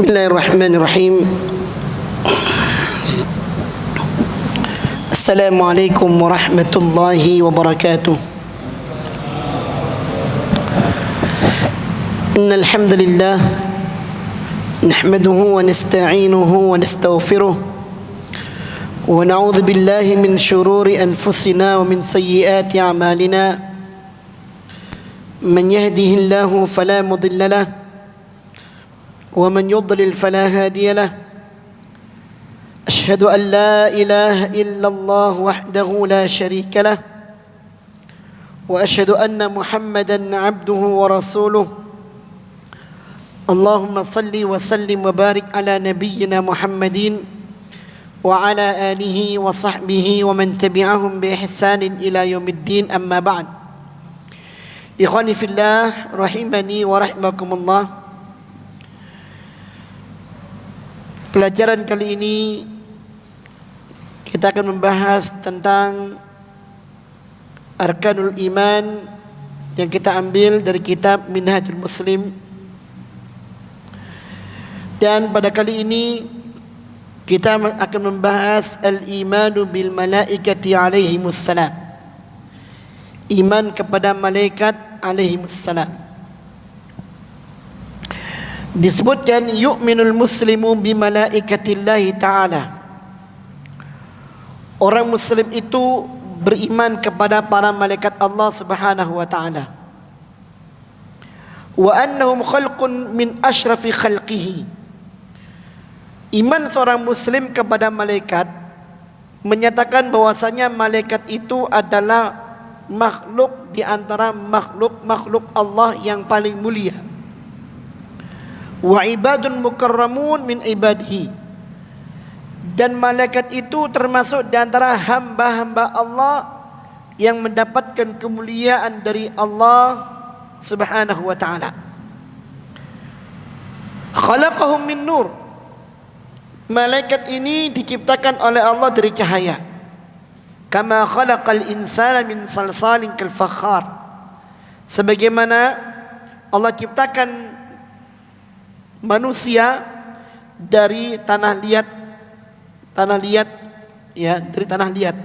Bismillahirrahmanirrahim. Assalamualaikum warahmatullahi wabarakatuh. Innal hamdalillah nahmaduhu wa nasta'inuhu wa nastaghfiruh wa na'udzu billahi min shururi anfusina wa min sayyiati a'malina. Man yahdihillahu fala mudilla lahu ومن يضلل فلا هادي له أشهد أن لا إله إلا الله وحده لا شريك له وأشهد أن محمدا عبده ورسوله اللهم صل وسلم وبارك على نبينا محمد وعلى آله وصحبه ومن تبعهم بإحسان إلى يوم الدين أما بعد إخواني في الله رحمني ورحمكم الله. Pelajaran kali ini kita akan membahas tentang Arkanul Iman yang kita ambil dari kitab Minhajul Muslim. Dan pada kali ini kita akan membahas Al-Imanu bil Malaikati alaihimussalam. Iman kepada malaikat alaihimussalam. Disebutkan yu'minul muslimu bi malaikatillahi ta'ala. Orang muslim itu beriman kepada para malaikat Allah Subhanahu wa ta'ala. Wa annahum khalqun min ashrafi khalqihi. Iman seorang muslim kepada malaikat menyatakan bahwasanya malaikat itu adalah makhluk di antara makhluk-makhluk Allah yang paling mulia. Wa ibadun mukarramun min ibadihi. Dan malaikat itu termasuk di antara hamba-hamba Allah yang mendapatkan kemuliaan dari Allah Subhanahu wa ta'ala. Khalaqahum min nur. Malaikat ini diciptakan oleh Allah dari cahaya. Kama khalaqal insana min salsalin kal fakhar. Sebagaimana Allah ciptakan manusia dari tanah liat ya, dari tanah liat.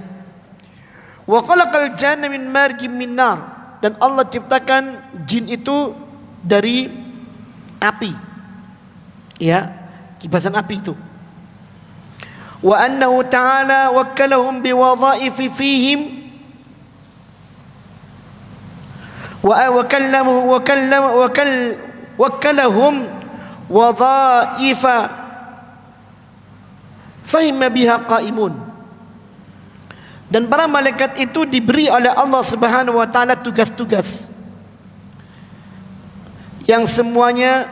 Wa khalaqal janna min marjim min nar. Dan Allah ciptakan jin itu dari api, ya, kibasan api itu. Wa annahu ta'ala wakkalahum biwadha'ifi fihim wakkalahum wadha'ifa fahimma biha qaimun. Dan para malaikat itu diberi oleh Allah Subhanahu wa ta'ala tugas-tugas yang semuanya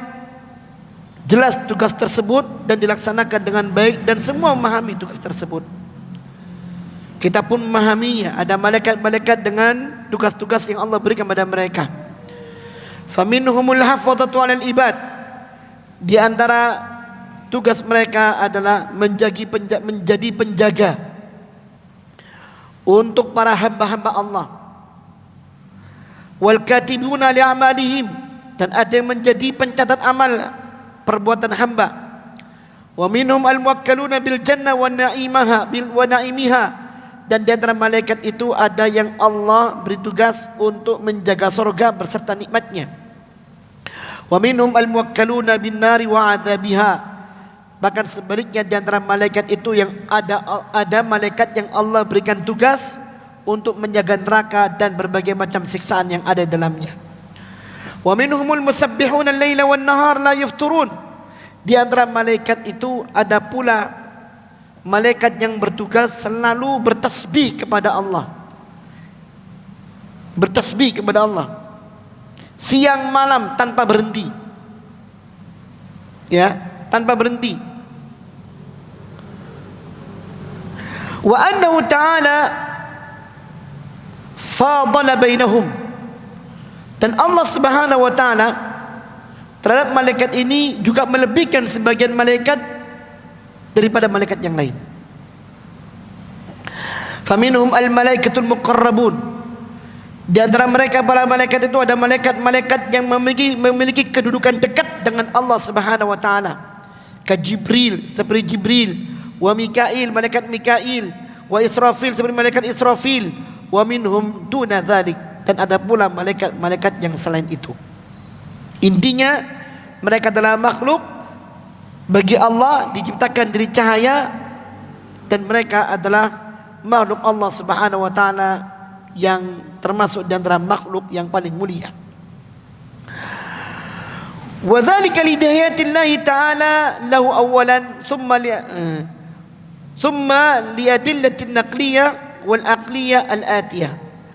jelas tugas tersebut dan dilaksanakan dengan baik, dan semua memahami tugas tersebut. Kita pun memahaminya. Ada malaikat-malaikat dengan tugas-tugas yang Allah berikan kepada mereka. Faminhumul hafadhatu 'alal ibad. Di antara tugas mereka adalah menjadi penjaga untuk para hamba-hamba Allah. Wal katibuna li'amalihim. Dan ada yang menjadi pencatat amal perbuatan hamba. Wa minhum al-muwakkaluna bil jannah wa na'imiha. Dan di antara malaikat itu ada yang Allah beri tugas untuk menjaga surga berserta nikmatnya. Wa minhum al-muwakkaluna bin nari wa 'adzabiha. Bahkan sebaliknya di antara malaikat itu yang ada malaikat yang Allah berikan tugas untuk menjaga neraka dan berbagai macam siksaan yang ada dalamnya. Wa minhumul musabbihuna al-laila wan nahar la yafturun. Di antara malaikat itu ada pula malaikat yang bertugas selalu bertasbih kepada Allah. Bertasbih kepada Allah siang malam tanpa berhenti. Ya, tanpa berhenti. Wa annahu ta'ala fadala bainahum. Dan Allah Subhanahu wa ta'ala terhadap malaikat ini juga melebihkan sebagian malaikat daripada malaikat yang lain. Faminhum al-malaikatul muqarrabun. Di antara mereka para malaikat itu ada malaikat-malaikat yang memiliki kedudukan dekat dengan Allah Subhanahu wa taala. ka Jibril, seperti Jibril, wa Mikail, malaikat Mikail, wa Israfil, seperti malaikat Israfil, wa minhum duna dzalik, dan ada pula malaikat-malaikat yang selain itu. Intinya mereka adalah makhluk bagi Allah, diciptakan dari cahaya, dan mereka adalah makhluk Allah Subhanahu wa taala yang termasuk di antara makhluk yang paling mulia. Wa dzalika li hidayatillahi ta'ala lahu awalan thumma li adillatin naqliyah wal aqliyah al-atiyah.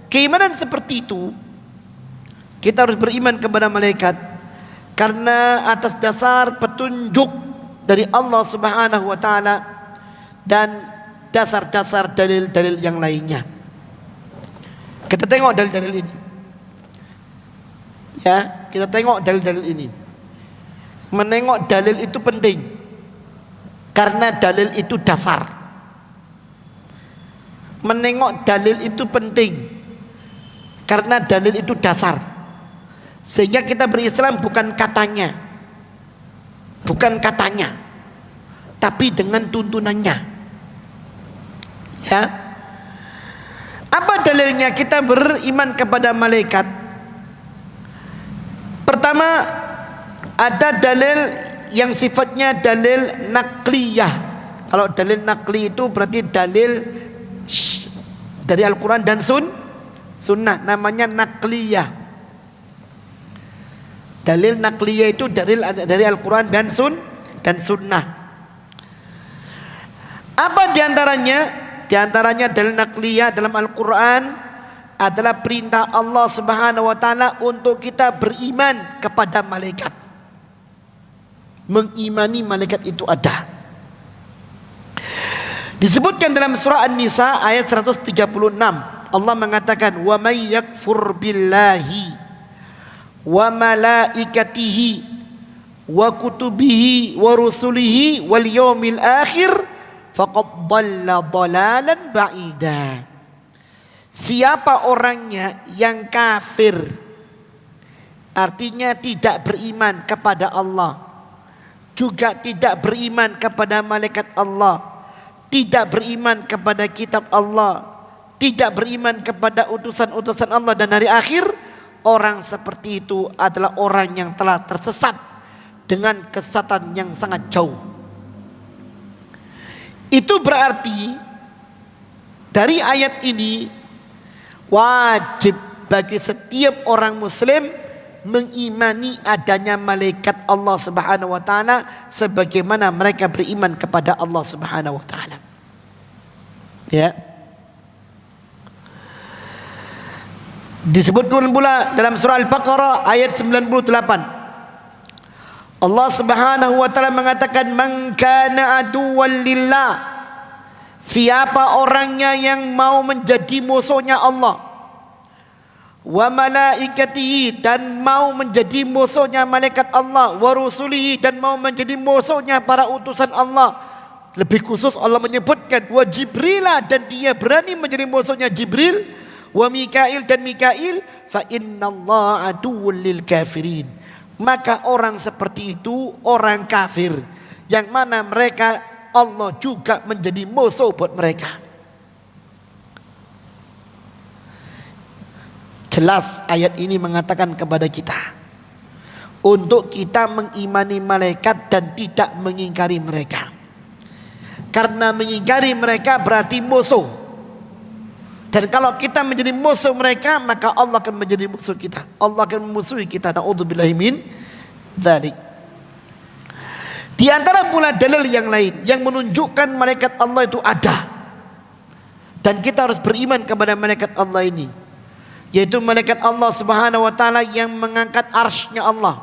Keimanan seperti itu, kita harus beriman kepada malaikat karena atas dasar petunjuk dari Allah Subhanahu wa taala dan dasar-dasar dalil-dalil yang lainnya. Kita tengok dalil-dalil ini. Ya, kita tengok dalil-dalil ini. Menengok dalil itu penting karena dalil itu dasar. Menengok dalil itu penting karena dalil itu dasar. Sehingga kita berislam bukan katanya, tapi dengan tuntunannya. Ya, apa dalilnya kita beriman kepada malaikat? Pertama, ada dalil yang sifatnya dalil nakliyah. Kalau dalil nakli itu berarti dalil dari Al-Quran dan Sunnah, namanya nakliyah. Dalil nakliyah itu dalil dari Al-Quran dan Sunnah. Apa diantaranya? Diantaranya dalil nakliyah dalam Al-Quran adalah perintah Allah Subhanahu wa taala untuk kita beriman kepada malaikat. Mengimani malaikat itu ada. Disebutkan dalam surah An-Nisa ayat 136. Allah mengatakan, "Wa may yakfur billahi wa malaikatihi wa kutubihi wa rusulihi wal yawmil akhir faqad dhalla dhalalan ba'ida." Siapa orangnya yang kafir, artinya tidak beriman kepada Allah, juga tidak beriman kepada malaikat Allah, tidak beriman kepada kitab Allah, tidak beriman kepada utusan-utusan Allah dan hari akhir, orang seperti itu adalah orang yang telah tersesat dengan kesesatan yang sangat jauh. Itu berarti dari ayat ini wajib bagi setiap orang muslim mengimani adanya malaikat Allah Subhanahu wa taala sebagaimana mereka beriman kepada Allah Subhanahu wa taala. Ya. Disebutkan pula dalam surah Al-Baqarah ayat 98. Allah Subhanahu wa taala mengatakan, "Man kana aduwwan lillah." Siapa orangnya yang mau menjadi musuhnya Allah, wa malaikatihi, dan mau menjadi musuhnya malaikat Allah, wa rusulihi, dan mau menjadi musuhnya para utusan Allah. Lebih khusus Allah menyebutkan wa Jibrila, dan dia berani menjadi musuhnya Jibril, wa Mikail, dan Mikail, fa innallaha aduwwul lil kafirin. Maka orang seperti itu orang kafir, yang mana mereka Allah juga menjadi musuh buat mereka. Jelas ayat ini mengatakan kepada kita untuk kita mengimani malaikat dan tidak mengingkari mereka. Karena mengingkari mereka berarti musuh. Dan kalau kita menjadi musuh mereka, maka Allah akan menjadi musuh kita. Allah akan memusuhi kita. Na'udzubillahi min dzalik. Di antara pula dalil yang lain yang menunjukkan malaikat Allah itu ada, dan kita harus beriman kepada malaikat Allah ini, yaitu malaikat Allah Subhanahu wa taala yang mengangkat arsy-Nya Allah,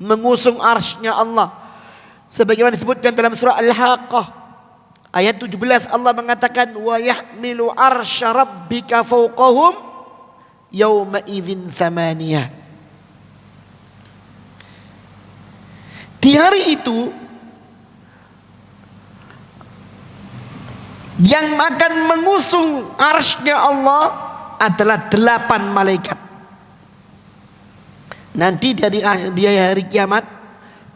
mengusung arsy-Nya Allah, sebagaimana disebutkan dalam surah Al-Haqqah ayat 17. Allah mengatakan, "Wa yahmilu arsya rabbika fawqahum yawma idzin tsamaniyah." Di hari itu yang akan mengusung arsy-Nya Allah adalah 8 malaikat. Nanti dari hari kiamat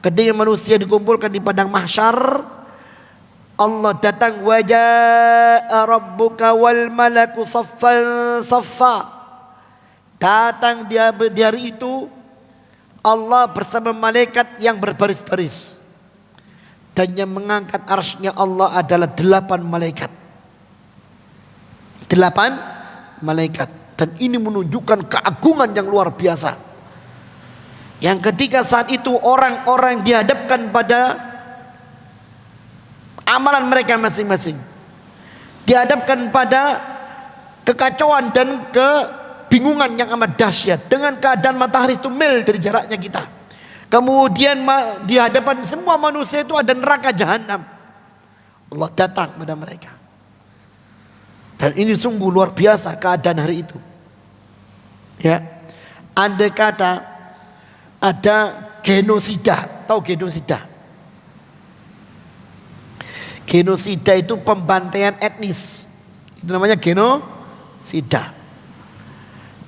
Ketika manusia dikumpulkan di padang mahsyar, Allah datang, wajaa rabbuka wal malaku saffan saffa. Datang di hari itu Allah bersama malaikat yang berbaris-baris. Dan yang mengangkat arsy-Nya Allah adalah 8 malaikat. 8 malaikat. Dan ini menunjukkan keagungan yang luar biasa. Yang ketika saat itu orang-orang dihadapkan pada amalan mereka masing-masing, dihadapkan pada kekacauan dan kebingungan yang amat dahsyat dengan keadaan matahari itu mil dari jaraknya kita. Kemudian di hadapan semua manusia itu ada neraka jahanam. Allah datang pada mereka. Dan ini sungguh luar biasa keadaan hari itu. Ya, andai kata ada genosida, tahu genosida? Genosida itu pembantaian etnis. Itu namanya genosida.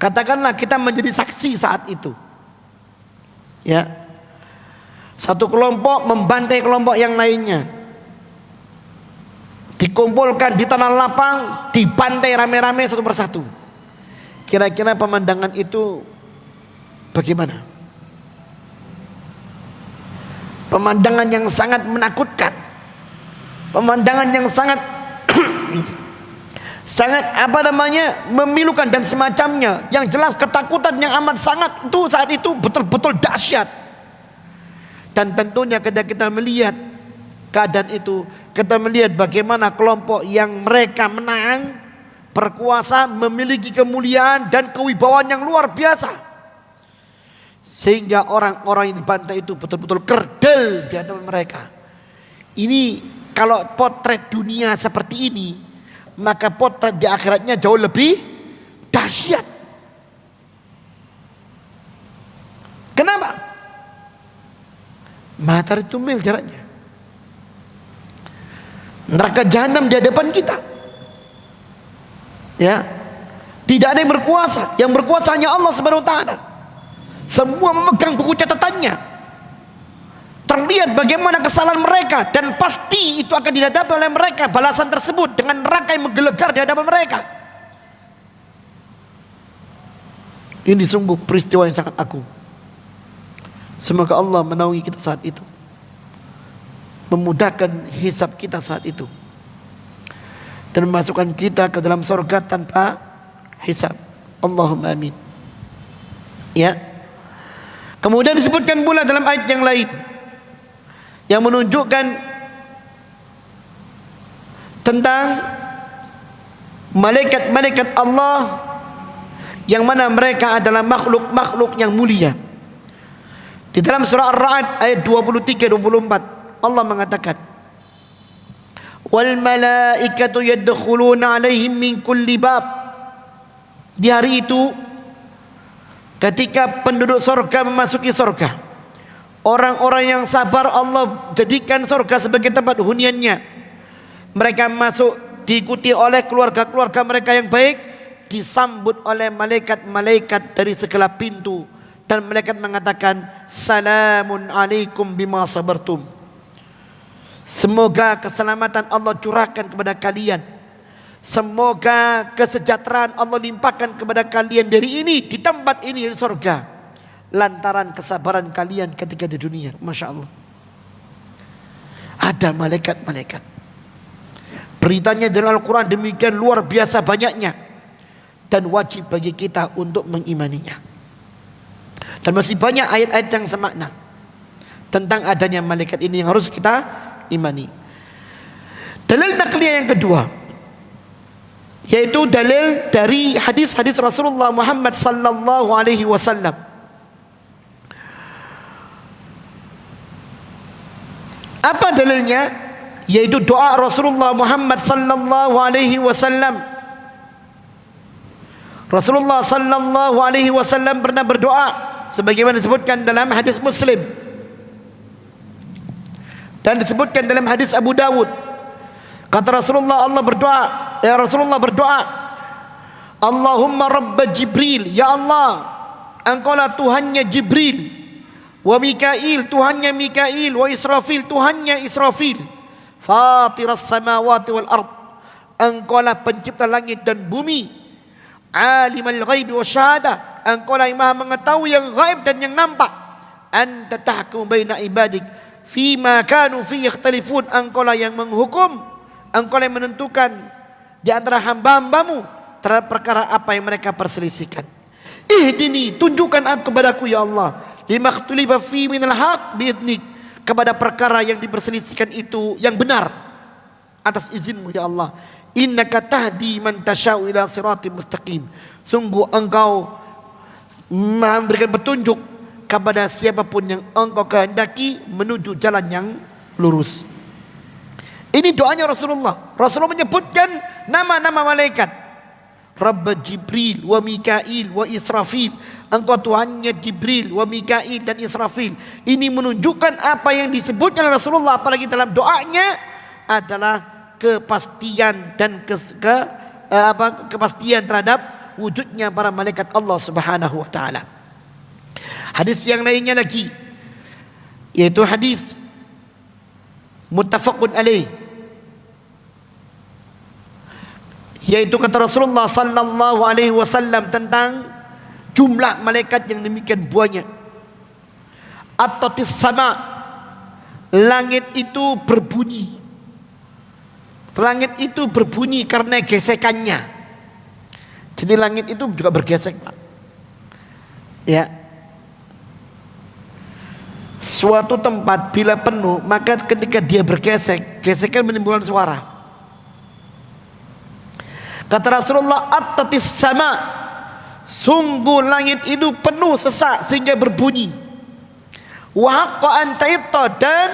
Katakanlah kita menjadi saksi saat itu. Ya. Satu kelompok membantai kelompok yang lainnya. Dikumpulkan di tanah lapang, dibantai rame-rame satu persatu. Kira-kira pemandangan itu bagaimana? Pemandangan yang sangat menakutkan. Pemandangan yang sangat memilukan dan semacamnya. Yang jelas ketakutan yang amat sangat itu saat itu betul-betul dahsyat. Dan tentunya ketika kita melihat keadaan itu, kita melihat bagaimana kelompok yang mereka menang, berkuasa, memiliki kemuliaan dan kewibawaan yang luar biasa, sehingga orang-orang yang dibantai itu betul-betul kerdil di hadapan mereka. Ini kalau potret dunia seperti ini, maka potret di akhiratnya jauh lebih dahsyat. Kenapa? Matahari itu mil jaraknya. Neraka jahanam di hadapan kita. Ya, tidak ada yang berkuasa. Yang berkuasa hanya Allah Subhanahu wa taala. Semua memegang buku catatannya. Terlihat bagaimana kesalahan mereka, dan pasti itu akan dihadapi oleh mereka balasan tersebut dengan neraka yang menggelegar di hadapan mereka. Ini sungguh peristiwa yang sangat agung. Semoga Allah menaungi kita saat itu, memudahkan hisab kita saat itu, dan memasukkan kita ke dalam surga tanpa hisab. Allahumma amin. Ya. Kemudian disebutkan pula dalam ayat yang lain yang menunjukkan tentang malaikat-malaikat Allah, yang mana mereka adalah makhluk-makhluk yang mulia. Di dalam surah Ar-Ra'd ayat 23-24 Allah mengatakan, wal malaikatu yadkhuluna alaihim min kulli bab. Di hari itu ketika penduduk surga memasuki surga, orang-orang yang sabar Allah jadikan surga sebagai tempat huniannya. Mereka masuk diikuti oleh keluarga-keluarga mereka yang baik, disambut oleh malaikat-malaikat dari segala pintu. Dan malaikat mengatakan, salamun alaikum bima sabartum. Semoga keselamatan Allah curahkan kepada kalian. Semoga kesejahteraan Allah limpahkan kepada kalian dari ini, di tempat ini, di surga, lantaran kesabaran kalian ketika di dunia. Masya Allah. Ada malaikat-malaikat. Beritanya dalam Al-Quran demikian luar biasa banyaknya, dan wajib bagi kita untuk mengimaninya. Dan masih banyak ayat-ayat yang semakna tentang adanya malaikat ini yang harus kita imani. Dalil nakliyah yang kedua, yaitu dalil dari hadis-hadis Rasulullah Muhammad sallallahu alaihi wasallam. Apa dalilnya? Yaitu doa Rasulullah Muhammad sallallahu alaihi wasallam. Rasulullah sallallahu alaihi wasallam pernah berdoa sebagaimana disebutkan dalam hadis Muslim dan disebutkan dalam hadis Abu Dawud. Kata Rasulullah, Rasulullah berdoa, Allahumma rabb Jibril, ya Allah, engkaulah Tuhannya Jibril, wa Mikail, Tuhannya Mikail, wa Israfil, Tuhannya Israfil. Fatiras samawati wal ard, engkaulah pencipta langit dan bumi. Alimul ghaibi wasyahadah, engkaulah yang maha mengetahui yang gaib dan yang nampak. Anta tahkum baina ibadik fima kanu fi yakhtalifun, engkaulah yang menghukum, engkaulah yang menentukan di antara hamba-hambamu terhadap perkara apa yang mereka perselisihkan. Ihdini, tunjukkan aku kepadaku ya Allah, lima ikhtulifa fi minal haq biidnik, kepada perkara yang diperselisihkan itu yang benar atas izinmu ya Allah. Innaka tahdi man tasya'u ila siratim mustaqim, sungguh engkau memberikan petunjuk kepada siapapun yang engkau kehendaki menuju jalan yang lurus. Ini doanya Rasulullah. Rasulullah menyebutkan nama-nama malaikat. Rabb Jibril wa Mikail wa Israfil, engkau Tuhannya Jibril wa Mikail dan Israfil. Ini menunjukkan apa yang disebutkan oleh Rasulullah, apalagi dalam doanya adalah kepastian dan kepastian terhadap wujudnya para malaikat Allah Subhanahu wa taala. Hadis yang lainnya lagi, yaitu hadis muttafaqun alaih, yaitu kata Rasulullah sallallahu alaihi wasallam tentang jumlah malaikat yang demikian banyak. At-tatis sama, langit itu berbunyi. Langit itu berbunyi karena gesekannya. Jadi langit itu juga bergesek, Pak. Ya. Suatu tempat bila penuh, maka ketika dia bergesek, gesekan menimbulkan suara. Kata Rasulullah, at-tatis sama, sungguh langit itu penuh sesak sehingga berbunyi. Wa haqqa an ta'itta, dan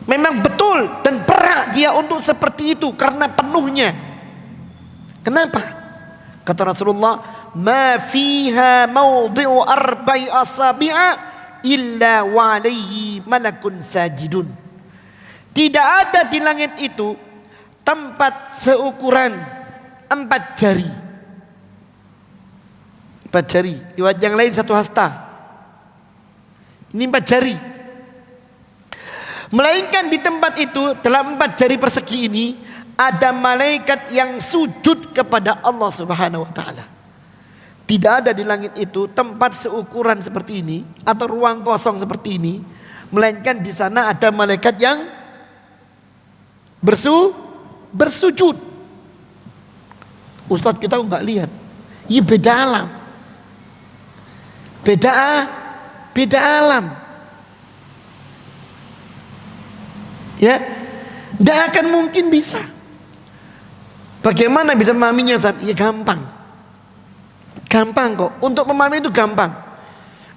memang betul dan berhak dia untuk seperti itu karena penuhnya. Kenapa? Kata Rasulullah, ma fiha mawdi'u arba'i asabi'a illa wa alaihi malakun sajidun. Tidak ada di langit itu tempat seukuran 4 jari. 4 jari, riwayat yang lain 1 hasta. Ini 4 jari. Melainkan di tempat itu, dalam 4 jari persegi ini, ada malaikat yang sujud kepada Allah Subhanahu wa taala. Tidak ada di langit itu tempat seukuran seperti ini atau ruang kosong seperti ini, melainkan di sana ada malaikat yang bersujud. Ustaz, kita enggak lihat. Ya beda alam. Beda alam. Ya, tidak akan mungkin bisa. Bagaimana bisa memahaminya, Ustaz? Ya gampang. Gampang kok. Untuk memahami itu gampang.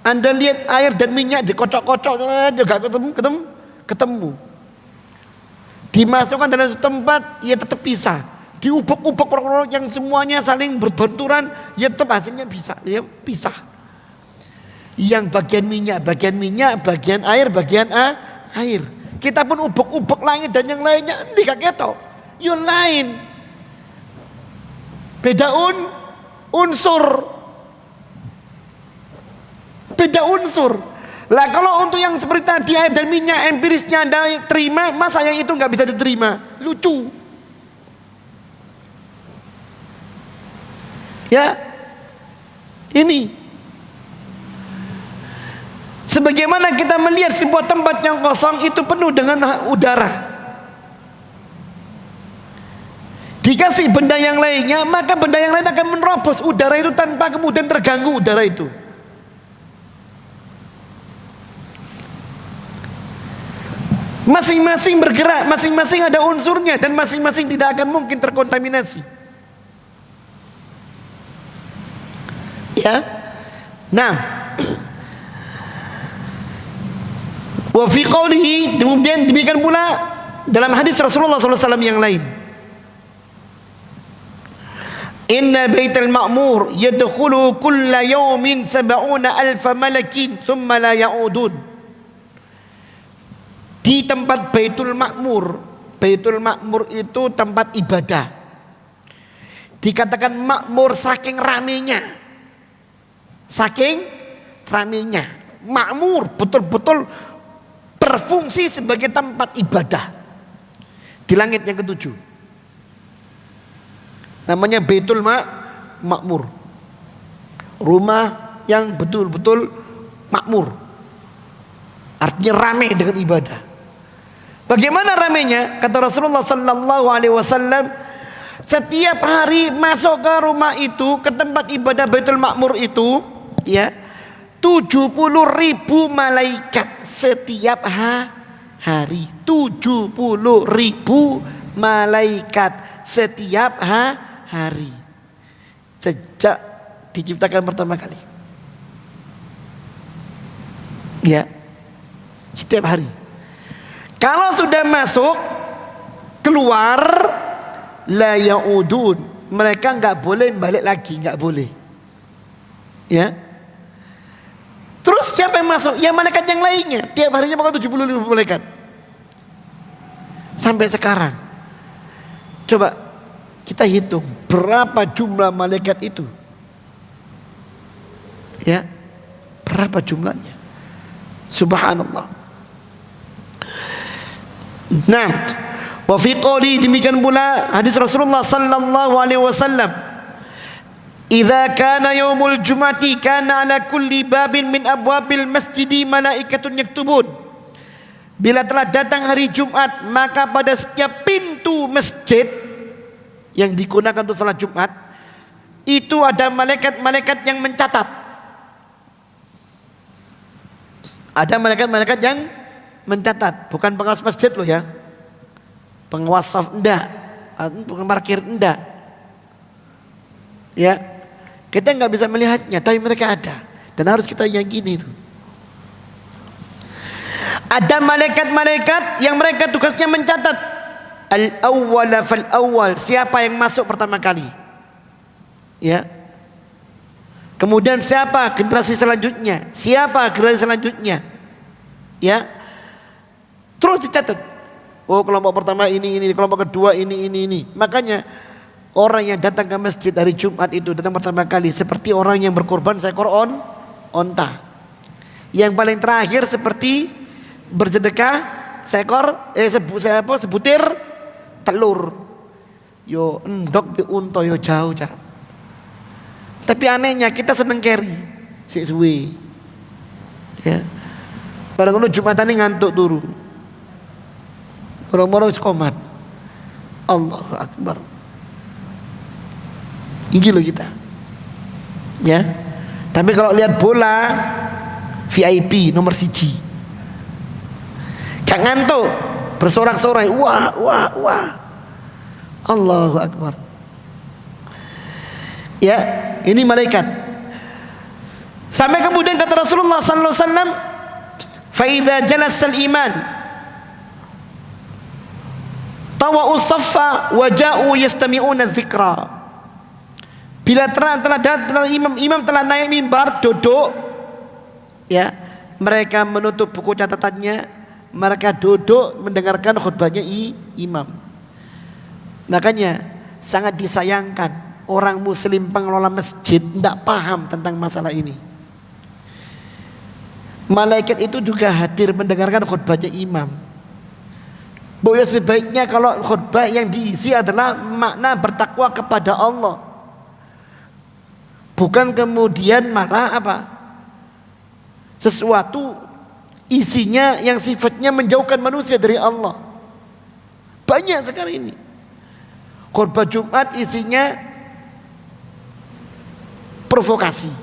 Anda lihat air dan minyak dikocok-kocok juga ketemu. Dimasukkan dalam satu tempat, ya tetap bisa. Diubek-ubek yang semuanya saling berbenturan, ya tetap hasilnya bisa. Ya pisah. Yang bagian minyak, bagian air, bagian air. Kita pun ubek-ubek langit dan yang lainnya, enggak ketok. Yang lain. Beda unsur. Beda unsur. Lah kalau untuk yang seperti tadi air dan minyak empirisnya Anda terima, masa yang itu nggak bisa diterima? Lucu. Ya. Ini. Sebagaimana kita melihat sebuah tempat yang kosong itu penuh dengan udara. Dikasih benda yang lainnya, maka benda yang lain akan menerobos udara itu tanpa kemudian terganggu udara itu. Masing-masing bergerak, masing-masing ada unsurnya, dan masing-masing tidak akan mungkin terkontaminasi. Ya. Nah, wa fi qawlihi, kemudian demikian pula dalam hadis Rasulullah SAW yang lain. Inna baital ma'mur yadkhulu kulla yawmin 70,000 malakin thumma la ya'udun. Di tempat Baitul Makmur, Baitul Makmur itu tempat ibadah. Dikatakan makmur saking ramenya. Saking ramenya, makmur, betul-betul berfungsi sebagai tempat ibadah. Di langit yang ketujuh, namanya Baitul Makmur, rumah yang betul-betul makmur, artinya ramai dengan ibadah. Bagaimana ramainya? Kata Rasulullah sallallahu alaihi wasallam, setiap hari masuk ke rumah itu, ke tempat ibadah Baitul Makmur itu, ya, 70.000 malaikat setiap hari. 70.000 malaikat setiap hari. Sejak diciptakan pertama kali. Ya. Setiap hari. Kalau sudah masuk, keluar, la yaudun, mereka enggak boleh balik lagi, enggak boleh. Ya. Terus siapa yang masuk? Ya malaikat yang lainnya. Tiap harinya bakal 70.000 malaikat. Sampai sekarang. Coba kita hitung berapa jumlah malaikat itu. Ya. Berapa jumlahnya? Subhanallah. Nah, wa fi qouli, demikian pula hadis Rasulullah sallallahu alaihi wasallam, idza kana yaumul jumati kana ala kulli babin min abwabil masjidi malaikatun yaktubun. Bila telah datang hari Jumat, maka pada setiap pintu masjid yang digunakan untuk salat Jumat itu ada malaikat-malaikat yang mencatat. Ada malaikat-malaikat yang mencatat, bukan pengawas masjid loh ya, pengawas soft enggak, bukan parkir enggak, ya, kita nggak bisa melihatnya, tapi mereka ada dan harus kita yakini itu. Ada malaikat-malaikat yang mereka tugasnya mencatat al-awwal fal-awwal, siapa yang masuk pertama kali, ya, kemudian siapa generasi selanjutnya, siapa generasi selanjutnya, ya. Terus dicatat. Oh, kelompok pertama ini, kelompok kedua ini. Makanya orang yang datang ke masjid hari Jumat itu datang pertama kali seperti orang yang berkorban seekor onta. Yang paling terakhir seperti bersedekah sebutir telur. Yo endok yo unta yo jauh jarak. Tapi anehnya kita seneng carry sik suwe. Ya. Barang ngono Jumatane ngantuk turu. Orang-orang komat. Allahu Akbar. Ini loh kita. Ya. Tapi kalau lihat bola VIP nomor 1. Gak ngantuk, bersorak-sorai. Wah. Allahu Akbar. Ya, ini malaikat. Sampai kemudian kata Rasulullah sallallahu alaihi wasallam, fa idza jalasal iman tawa'u saffa wa ja'u yastami'una dzikra. Bila telah datang imam telah naik mimbar, duduk, ya, mereka menutup buku catatannya, mereka duduk mendengarkan khutbahnya imam. Makanya sangat disayangkan orang muslim pengelola masjid tidak paham tentang masalah ini. Malaikat itu juga hadir mendengarkan khutbahnya imam. Bahwa sebaiknya kalau khutbah yang diisi adalah makna bertakwa kepada Allah, bukan kemudian malah sesuatu isinya yang sifatnya menjauhkan manusia dari Allah. Banyak sekali ini khutbah Jumat isinya provokasi,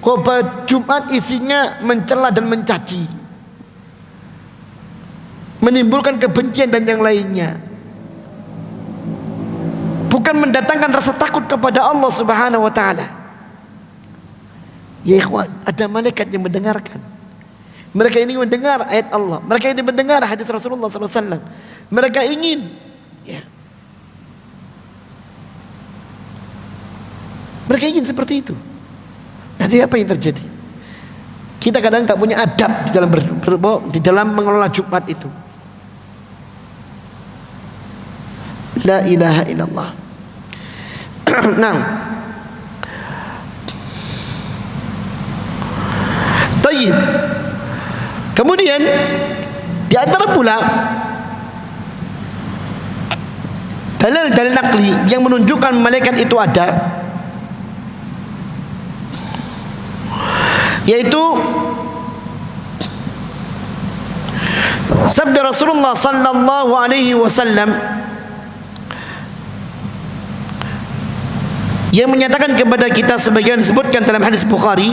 khutbah Jumat isinya mencela dan mencaci, menimbulkan kebencian dan yang lainnya, bukan mendatangkan rasa takut kepada Allah Subhanahu wa taala. Ya ikhwan, ada malaikat yang mendengarkan. Mereka ini mendengar ayat Allah, mereka ini mendengar hadis Rasulullah SAW. Mereka ingin, ya, mereka ingin seperti itu. Nanti apa yang terjadi? Kita kadang nggak punya adab di dalam mengelola Jumat itu. La ilaha illallah. Nah, Tayyib. Kemudian di antara pula dalil-dalil nakli yang menunjukkan malaikat itu ada, yaitu sabda Rasulullah sallallahu alaihi wasallam yang menyatakan kepada kita sebagaimana disebutkan dalam hadis Bukhari,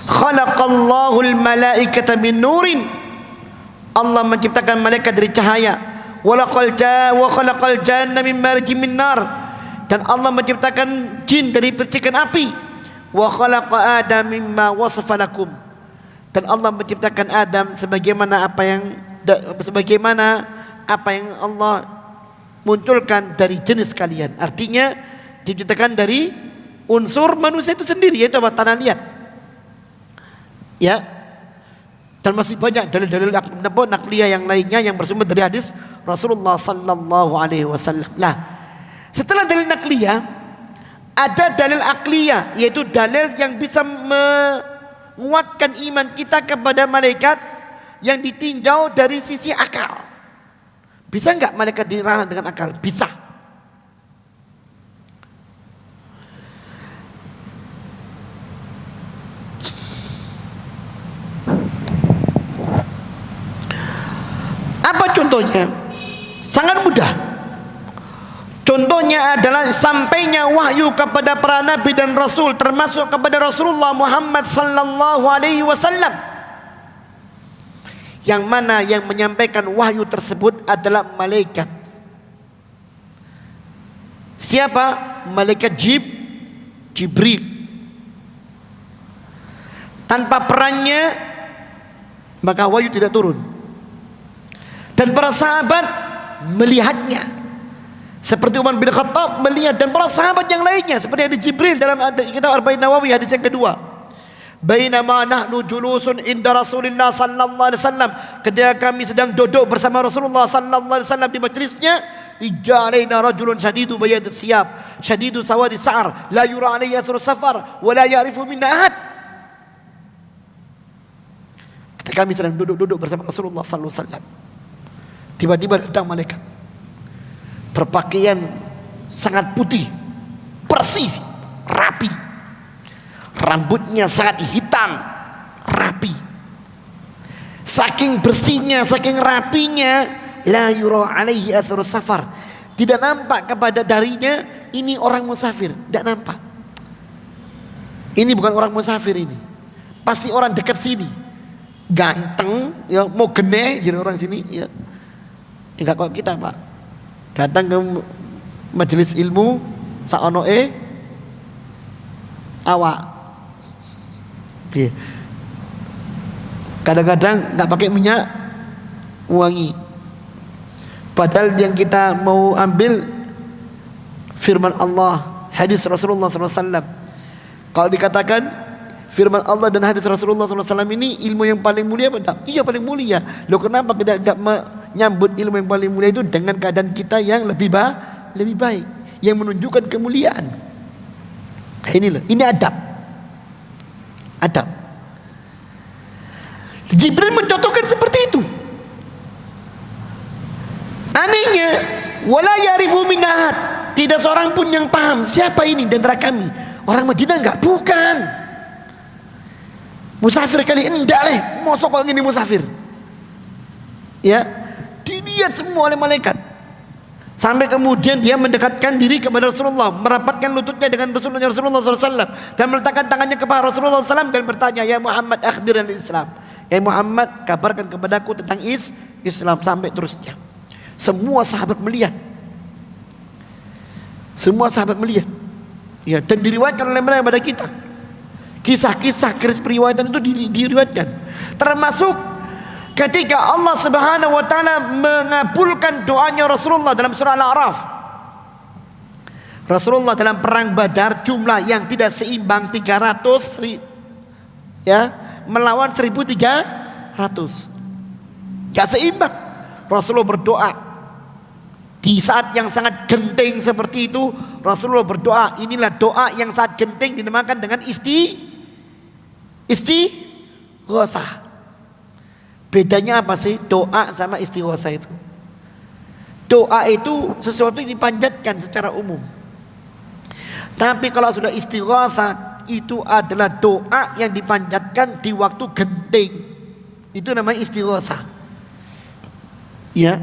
khalaqallahu al-malaikata min nurin, Allah menciptakan malaikat dari cahaya, wa khalaqal janna min marijin min nar, dan Allah menciptakan jin dari percikan api, wa khalaqa adam mimma wasafa lakum, dan Allah menciptakan Adam sebagaimana apa yang Allah munculkan dari jenis kalian. Artinya diciptakan dari unsur manusia itu sendiri, yaitu apa? Tanah liat. Ya. Dan masih banyak dalil-dalil nakliyah yang lainnya yang bersumber dari hadis Rasulullah sallallahu alaihi wasallam. Lah, setelah dalil nakliyah ada dalil akliyah, yaitu dalil yang bisa menguatkan iman kita kepada malaikat yang ditinjau dari sisi akal. Bisa enggak malaikat dirana dengan akal? Bisa. Apa contohnya? Sangat mudah. Contohnya adalah sampainya wahyu kepada para nabi dan rasul, termasuk kepada Rasulullah Muhammad sallallahu alaihi wasallam, yang mana yang menyampaikan wahyu tersebut adalah malaikat. Siapa? Malaikat Jibril. Tanpa perannya maka wahyu tidak turun. Dan para sahabat melihatnya, seperti Umar bin Khattab melihat, dan para sahabat yang lainnya seperti hadis Jibril dalam kitab Arba'in Nawawi hadis yang kedua. Bainama nahnu julusun inda Rasulillah sallallahu alaihi wasallam, ketika kami sedang duduk bersama Rasulullah sallallahu alaihi wasallam di majlisnya, ijalaina rajulun syadidu bayadul thiyab syadidu sawadi sa'r la yura alaihi athru safar wa la ya'rifu minna ahad. Ketika kami sedang duduk bersama Rasulullah sallallahu alaihi wasallam, tiba-tiba datang malaikat berpakaian sangat putih, bersih, rapi, rambutnya sangat hitam, rapi. Saking bersihnya, saking rapinya, la yura alaihi athru safar, tidak nampak kepada darinya ini orang musafir, tidak nampak. Ini bukan orang musafir, ini pasti orang dekat sini, ganteng, ya, mau geneh jadi orang sini, ya. Enggak kok kita, Pak, datang ke majelis ilmu saonoe awak. Iya. Kadang-kadang enggak pakai minyak wangi. Padahal yang kita mau ambil firman Allah, hadis Rasulullah SAW. Kalau dikatakan firman Allah dan hadis Rasulullah SAW ini ilmu yang paling mulia, apa? Iya, paling mulia. Loh, kenapa kita enggak menyambut ilmu yang paling mulia itu dengan keadaan kita yang lebih baik, yang menunjukkan kemuliaan? Inilah, ini adab. Jibril mencontohkan seperti itu. Anehnya, wala ya'rifu min ahad, tidak seorang pun yang paham siapa ini di antara kami. Orang Madinah enggak? Bukan. Musafir kali, enggak leh. Mosok kok gini musafir? Ya, dilihat semua oleh malaikat. Sampai kemudian dia mendekatkan diri kepada Rasulullah, merapatkan lututnya dengan Rasulullah SAW, dan meletakkan tangannya kepada Rasulullah SAW dan bertanya, ya Muhammad akhbir al-Islam, ya Muhammad kabarkan kepadaku tentang Islam, sampai terusnya. Semua sahabat melihat, ya, dan diriwayatkan oleh mereka kepada kita. Kisah-kisah periwayatan itu diriwayatkan, termasuk ketika Allah Subhanahu wa taala mengabulkan doanya Rasulullah dalam surah Al-A'raf. Rasulullah dalam perang Badar jumlah yang tidak seimbang 300 ya, melawan 1.300. Enggak seimbang. Rasulullah berdoa di saat yang sangat genting seperti itu. Rasulullah berdoa, inilah doa yang sangat genting dinamakan dengan istighosah. Bedanya apa sih doa sama istighosah itu? Doa itu sesuatu yang dipanjatkan secara umum. Tapi kalau sudah istighosah, itu adalah doa yang dipanjatkan di waktu genting. Itu namanya istighosah. Ya.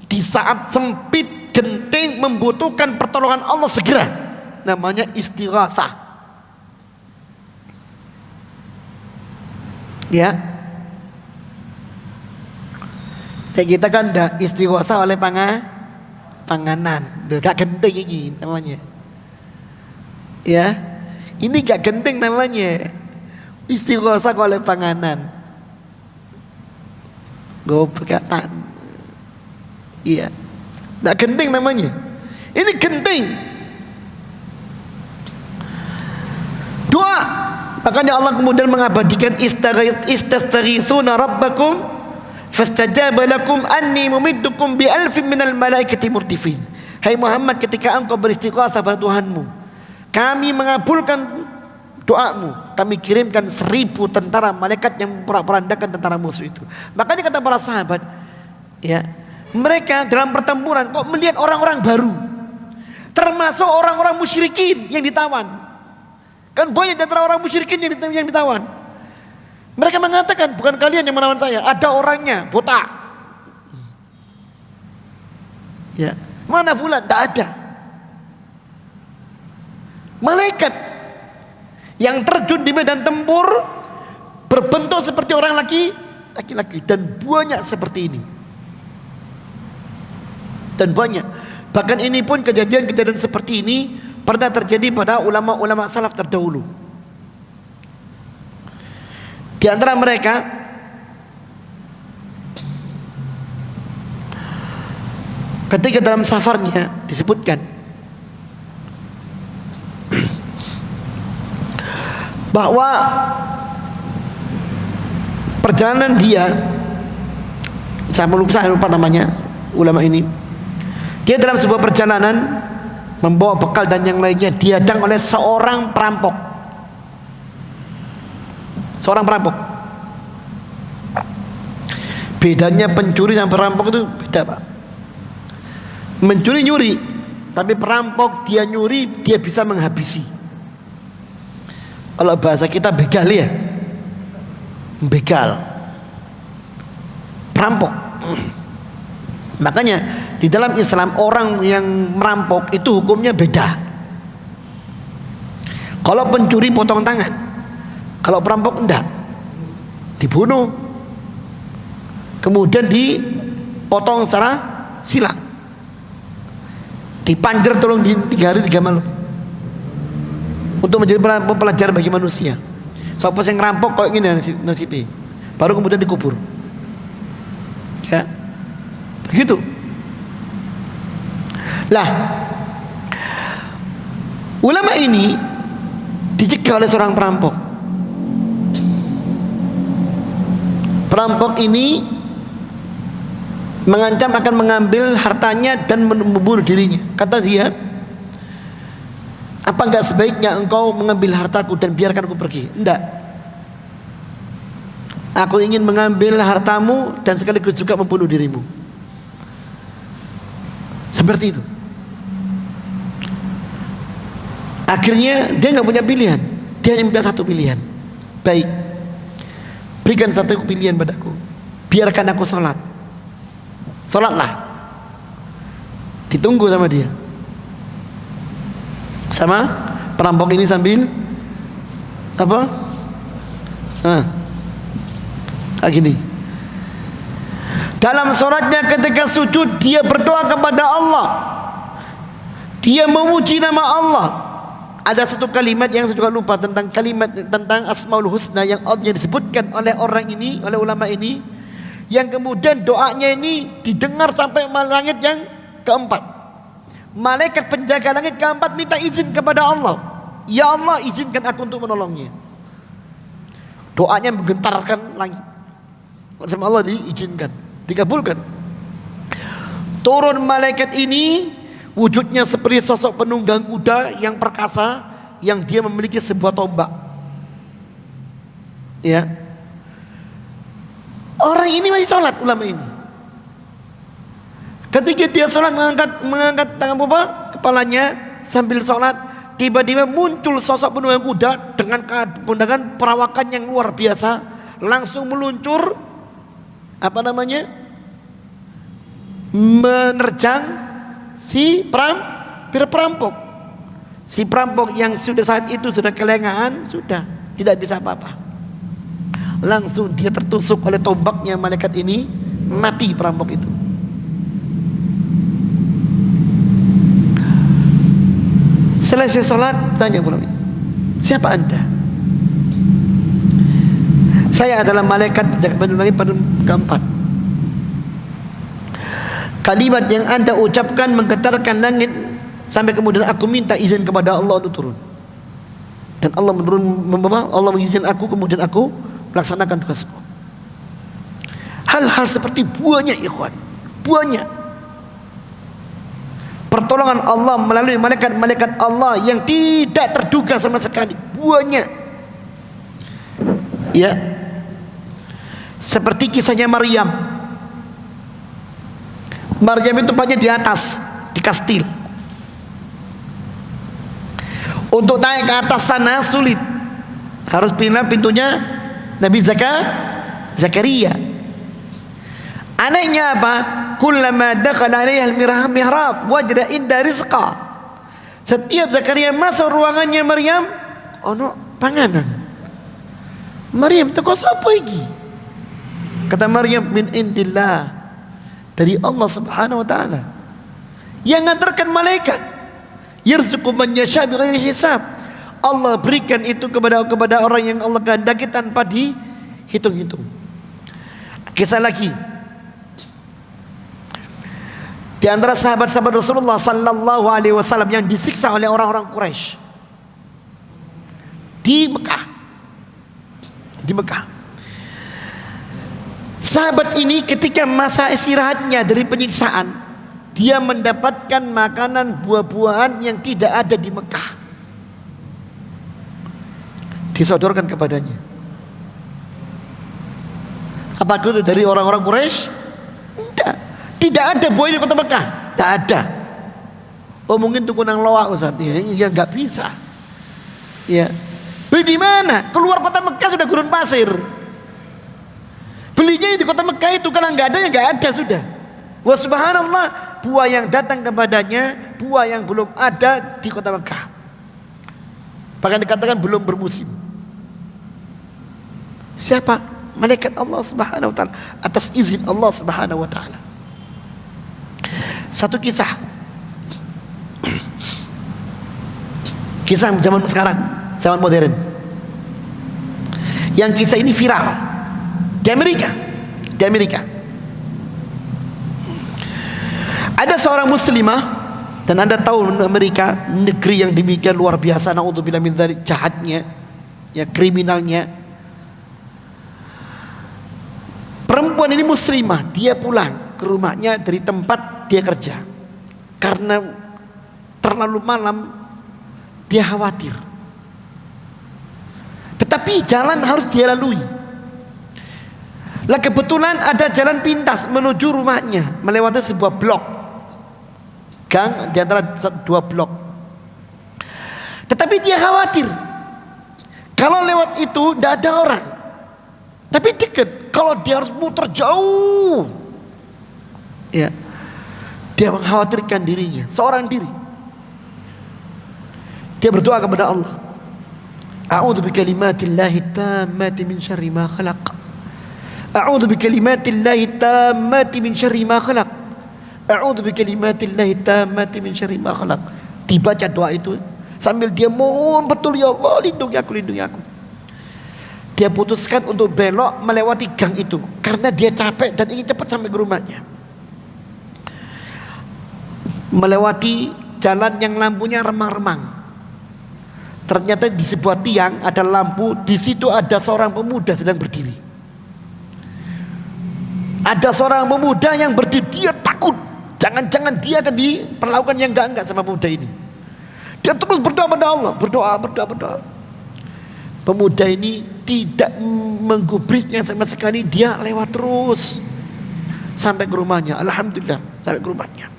Di saat sempit, genting, membutuhkan pertolongan Allah segera. Namanya istighosah. Ya. Dan kita kan udah istighosah oleh panganan. Gak genting ini namanya. Ya, ini gak genting namanya. Istighosah oleh panganan. Gobrekatan. Iya, gak genting namanya. Ini genting. Doa. Makanya Allah kemudian mengabadikan istastaghitsuna rabbakum fastajaba lakum anni mumiddukum bi alfin minal malaikati murtifin. Hai Muhammad, ketika engkau beristighosah pada Tuhanmu, kami mengabulkan doamu. Kami kirimkan 1000 tentara malaikat yang memperandakan tentara musuh itu. Makanya kata para sahabat, ya, mereka dalam pertempuran kok melihat orang-orang baru, termasuk orang-orang musyrikin yang ditawan. Kan banyak di antara orang musyrikin yang ditawan. Mereka mengatakan, bukan kalian yang menawan saya, ada orangnya, botak. Ya, mana fulan? Tidak ada. Malaikat yang terjun di medan tempur berbentuk seperti orang laki-laki dan banyak seperti ini. Dan banyak. Bahkan ini pun kejadian-kejadian seperti ini pernah terjadi pada ulama-ulama salaf terdahulu. Di antara mereka ketika dalam safarnya disebutkan bahwa perjalanan dia, saya lupa namanya ulama ini, dia dalam sebuah perjalanan membawa bekal dan yang lainnya dihadang oleh seorang perampok. Seorang perampok. Bedanya pencuri sama perampok itu beda, Pak. Mencuri nyuri, tapi perampok dia nyuri dia bisa menghabisi. Kalau bahasa kita begal ya, begal, perampok. Makanya di dalam Islam orang yang merampok itu hukumnya beda. Kalau pencuri potong tangan, kalau perampok enggak, dibunuh, kemudian dipotong secara silang, dipanjer tolong di 3 hari 3 malam untuk menjadi pelajaran bagi manusia. Siapa yang ngerampok kok ingin nasibnya, baru kemudian dikubur. Ya, begitu. Lah, ulama ini dicegah oleh seorang perampok. Perampok ini mengancam akan mengambil hartanya dan membunuh dirinya. Kata dia, apa enggak sebaiknya engkau mengambil hartaku dan biarkan aku pergi? Enggak. Aku ingin mengambil hartamu dan sekaligus juga membunuh dirimu. Seperti itu. Akhirnya dia nggak punya pilihan. Dia hanya minta satu pilihan. Baik, berikan satu pilihan padaku, biarkan aku sholat. Sholatlah. Ditunggu sama dia. Sama perampok ini sambil apa? Gini. Dalam sholatnya ketika sujud dia berdoa kepada Allah. Dia memuji nama Allah. Ada satu kalimat yang saya juga lupa tentang kalimat tentang Asmaul Husna yang disebutkan oleh orang ini, oleh ulama ini, yang kemudian doanya ini didengar sampai langit yang keempat. Malaikat penjaga langit keempat minta izin kepada Allah, ya Allah izinkan aku untuk menolongnya. Doanya menggentarkan langit. Sama Allah diizinkan, dikabulkan. Turun malaikat ini wujudnya seperti sosok penunggang kuda yang perkasa, yang dia memiliki sebuah tombak. Ya. Orang ini masih sholat, ulama ini. Ketika dia sholat mengangkat tangan kepalanya sambil sholat, tiba-tiba muncul sosok penunggang kuda dengan perawakan yang luar biasa, langsung meluncur menerjang si perampok. Si perampok yang sudah saat itu sudah kelengahan, sudah tidak bisa apa-apa. Langsung dia tertusuk oleh tombaknya malaikat ini, mati perampok itu. Selesai sholat, tanya ulama, siapa anda? Saya adalah malaikat penjaga pintu langit pada keempat. Kalimat yang anda ucapkan menggetarkan langit, sampai kemudian aku minta izin kepada Allah untuk turun. Dan Allah Allah mengizinkan aku, kemudian aku melaksanakan tugasku. Hal-hal seperti buahnya, ikhwan, buahnya pertolongan Allah melalui malaikat-malaikat Allah yang tidak terduga sama sekali, buahnya. Ya, seperti kisahnya Maryam. Maryam itu tempatnya di atas, di kastil. Untuk naik ke atas sana sulit, harus pintunya Nabi Zakaria. Anehnya apa? Kullama dakhala 'alaiha al-mihrab wajada inda rizqa. Setiap Zakaria masuk ruangannya Maryam, ono panganan. Maryam, teko sapa iki? Kata Maryam, min indillah, dari Allah Subhanahu wa taala. Yang ngantarkan malaikat. Yarzuqu man yasha bighairi hisab. Allah berikan itu kepada orang yang Allah kehendaki tanpa dihitung-hitung. Kisah lagi. Di antara sahabat-sahabat Rasulullah sallallahu alaihi wasallam yang disiksa oleh orang-orang Quraisy di Mekah. Di Mekah. Sahabat ini ketika masa istirahatnya dari penyiksaan, dia mendapatkan makanan buah-buahan yang tidak ada di Mekah, disodorkan kepadanya. Apakah itu dari orang-orang Quraisy? Tidak ada buah di kota Mekah, tidak ada. Oh mungkin tukunang loak Ustaz, ya nggak bisa. Ya, beli di mana? Keluar kota Mekah sudah gurun pasir. Belinya di kota Mekah itu, karena nggak ada ya nggak ada sudah. Wah subhanallah, buah yang datang kepadanya buah yang belum ada di kota Mekah. Bahkan dikatakan belum bermusim. Siapa? Malaikat Allah Subhanahu wa taala, atas izin Allah Subhanahu wa taala. Satu kisah zaman sekarang, zaman modern, yang kisah ini viral di Amerika. Ada seorang muslimah, dan Anda tahu Amerika negeri yang demikian luar biasa, naudzubillah min dzalik, jahatnya, ya, kriminalnya. Perempuan ini muslimah, dia pulang ke rumahnya dari tempat dia kerja. Karena terlalu malam, dia khawatir. Tetapi jalan harus dia lalui. Lah kebetulan ada jalan pintas menuju rumahnya, melewati sebuah blok, gang di antara dua blok. Tetapi dia khawatir, kalau lewat itu tidak ada orang, tapi dekat. Kalau dia harus muter jauh, ya, dia mengkhawatirkan dirinya, seorang diri. Dia berdoa kepada Allah, a'udzu bikalimatillahi tammati min syarri ma khalaq. A'udzu bikalimatillahi tammati min syarri ma khalaq. A'udzu bikalimatillahi tammati min syarri ma khalaq. Dibaca doa itu sambil dia mohon betul, ya Allah lindungi aku, lindungi aku. Dia putuskan untuk belok melewati gang itu karena dia capek dan ingin cepat sampai ke rumahnya. Melewati jalan yang lampunya remang-remang. Ternyata di sebuah tiang ada lampu, di situ ada seorang pemuda sedang berdiri. Ada seorang pemuda yang berdiri, dia takut. Jangan-jangan dia akan diperlakukan yang enggak sama pemuda ini. Dia terus berdoa pada Allah, berdoa. Pemuda ini tidak menggubrisnya sama sekali, dia lewat terus sampai ke rumahnya. Alhamdulillah sampai ke rumahnya.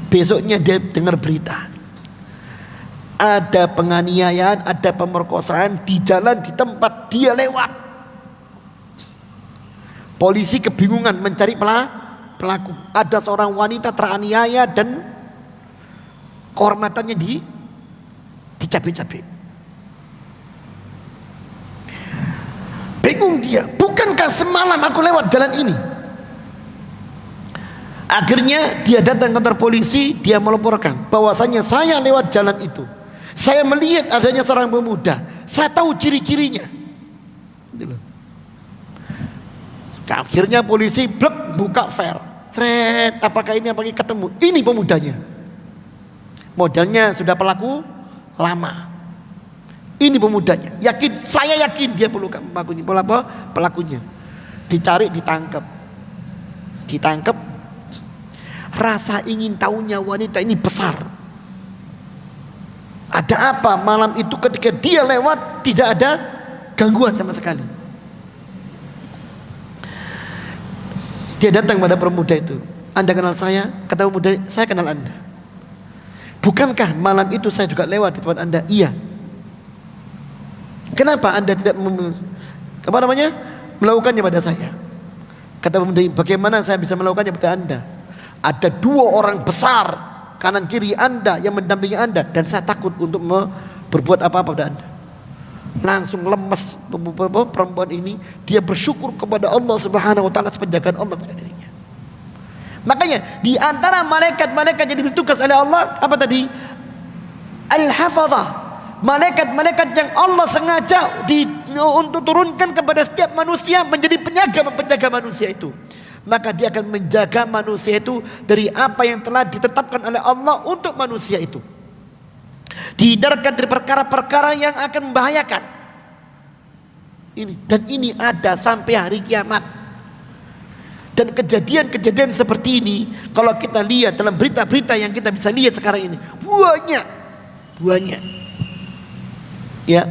Besoknya dia dengar berita ada penganiayaan, ada pemerkosaan di jalan, di tempat dia lewat. Polisi kebingungan mencari pelaku. Ada seorang wanita teraniaya dan kehormatannya dicabik-cabik. Bingung dia, bukankah semalam aku lewat jalan ini? Akhirnya dia datang ke kantor polisi, dia melaporkan bahwasanya saya lewat jalan itu, saya melihat adanya seorang pemuda, saya tahu ciri-cirinya. Akhirnya polisi buka file, thread, apakah ini ketemu? Ini pemudanya. Modalnya sudah pelaku lama. Ini pemudanya. Saya yakin dia pelakunya. Dicari, ditangkap. Rasa ingin tahunya wanita ini besar. Ada apa malam itu ketika dia lewat tidak ada gangguan sama sekali. Dia datang pada pemuda itu. Anda kenal saya? Kata pemuda, saya kenal Anda. Bukankah malam itu saya juga lewat di tempat Anda? Iya. Kenapa Anda tidak melakukannya pada saya? Kata pemuda, bagaimana saya bisa melakukannya pada Anda? Ada 2 orang besar kanan kiri Anda yang mendampingi Anda, dan saya takut untuk berbuat apa-apa pada Anda. Langsung lemes perempuan ini. Dia bersyukur kepada Allah Subhanahu wa taala atas penjagaan Allah pada dirinya. Makanya di antara malaikat-malaikat yang diberi oleh Allah apa tadi? Al-hafadhah. Malaikat-malaikat yang Allah sengaja untuk turunkan kepada setiap manusia menjadi penjaga manusia itu. Maka dia akan menjaga manusia itu dari apa yang telah ditetapkan oleh Allah untuk manusia itu. Dihindarkan dari perkara-perkara yang akan membahayakan. Ini ada sampai hari kiamat. Dan kejadian-kejadian seperti ini kalau kita lihat dalam berita-berita yang kita bisa lihat sekarang ini, banyak. Ya.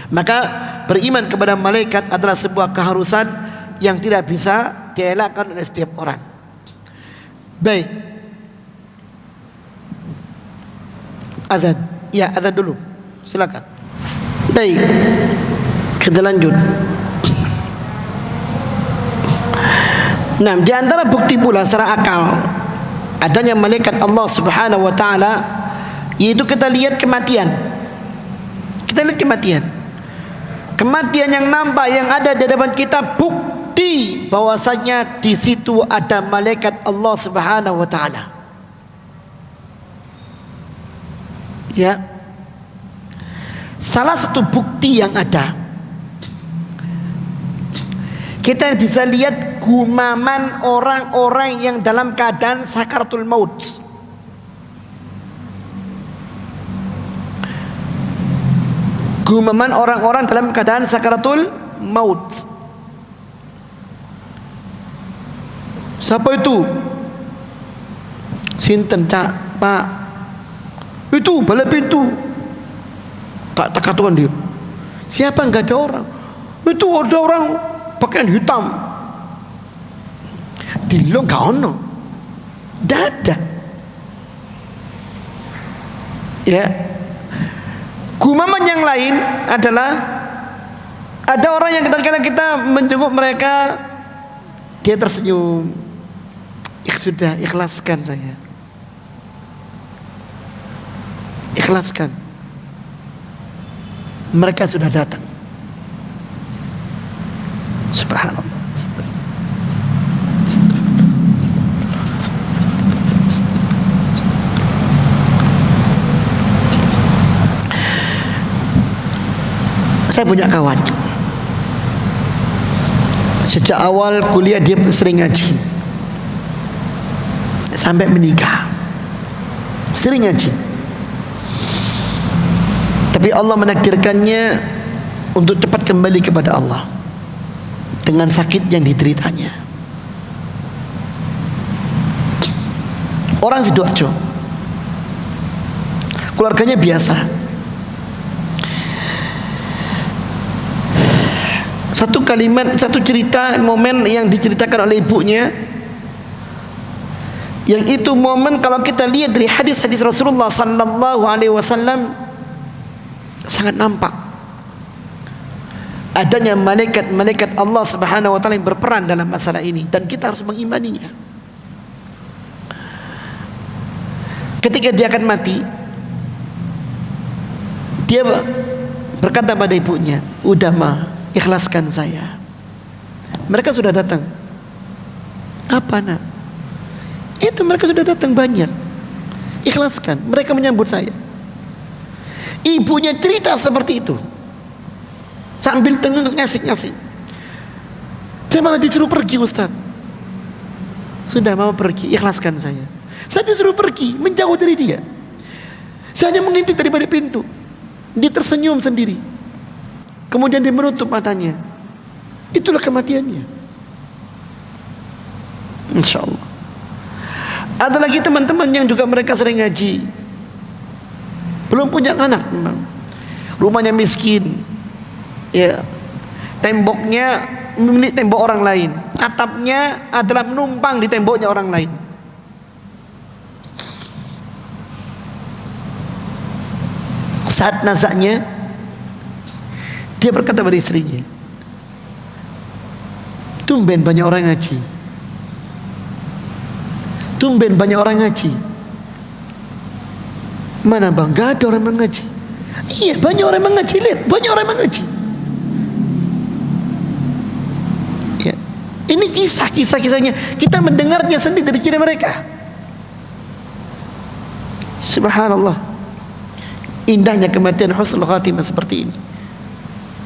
Maka beriman kepada malaikat adalah sebuah keharusan yang tidak bisa dielakkan oleh setiap orang. Baik. Azan. Ya, azan dulu. Silakan. Baik. Kita lanjut. Nah, di antara bukti pula secara akal adanya malaikat Allah Subhanahu wa taala, yaitu kita lihat kematian. Kita lihat kematian. Kematian yang nampak yang ada di hadapan kita bukti bahwasanya di situ ada malaikat Allah Subhanahu wa taala. Ya. Salah satu bukti yang ada, kita bisa lihat gumaman orang-orang yang dalam keadaan sakaratul maut. Gumaman orang-orang dalam keadaan sakaratul maut. Siapa itu? Sinten cak Pak? Itu bala pintu. Tak katakan dia. Siapa? Enggak ada orang. Itu ada orang pakaian hitam. Dilo enggak ono. Enggak ada. Ya. Gumaman yang lain adalah ada orang yang kadang-kadang kita menjenguk mereka, dia tersenyum. Sudah, ikhlaskan saya. Ikhlaskan. Mereka sudah datang. Subhanallah. Saya punya kawan, sejak awal kuliah dia sering ngaji sampai menikah, sering ngaji. Tapi Allah menakdirkannya untuk cepat kembali kepada Allah dengan sakit yang dideritanya. Orang Sidoarjo, keluarganya biasa. satu kalimat, satu cerita momen yang diceritakan oleh ibunya, yang itu momen kalau kita lihat dari hadis-hadis Rasulullah sallallahu alaihi wasallam sangat nampak adanya malaikat-malaikat Allah Subhanahu wa taala yang berperan dalam masalah ini, dan kita harus mengimaninya. Ketika dia akan mati, dia berkata pada ibunya, "Udah mah, ikhlaskan saya." Mereka sudah datang. Apa nak? Itu mereka sudah datang banyak. Ikhlaskan. Mereka menyambut saya. Ibunya cerita seperti itu sambil ngasih-ngasih. Saya malah disuruh pergi, Ustaz. Sudah mau pergi, ikhlaskan saya. Saya disuruh pergi, menjauh dari dia. Saya hanya mengintip daripada pintu. Dia tersenyum sendiri. Kemudian dia menutup matanya. Itulah kematiannya. Insya Allah. Ada lagi teman-teman yang juga mereka sering ngaji, belum punya anak memang, rumahnya miskin, ya, temboknya milik tembok orang lain, atapnya adalah menumpang di temboknya orang lain. Saat nazaknya, dia berkata pada istrinya, "Tumben banyak orang ngaji. Tumben banyak orang ngaji." "Mana bang? Gak ada orang mengaji." "Iya, banyak orang mengaji. Lihat, banyak orang mengaji." Ya. Ini kisahnya. Kita mendengarnya sendiri dari cerita mereka. Subhanallah. Indahnya kematian, husnul khatimah seperti ini.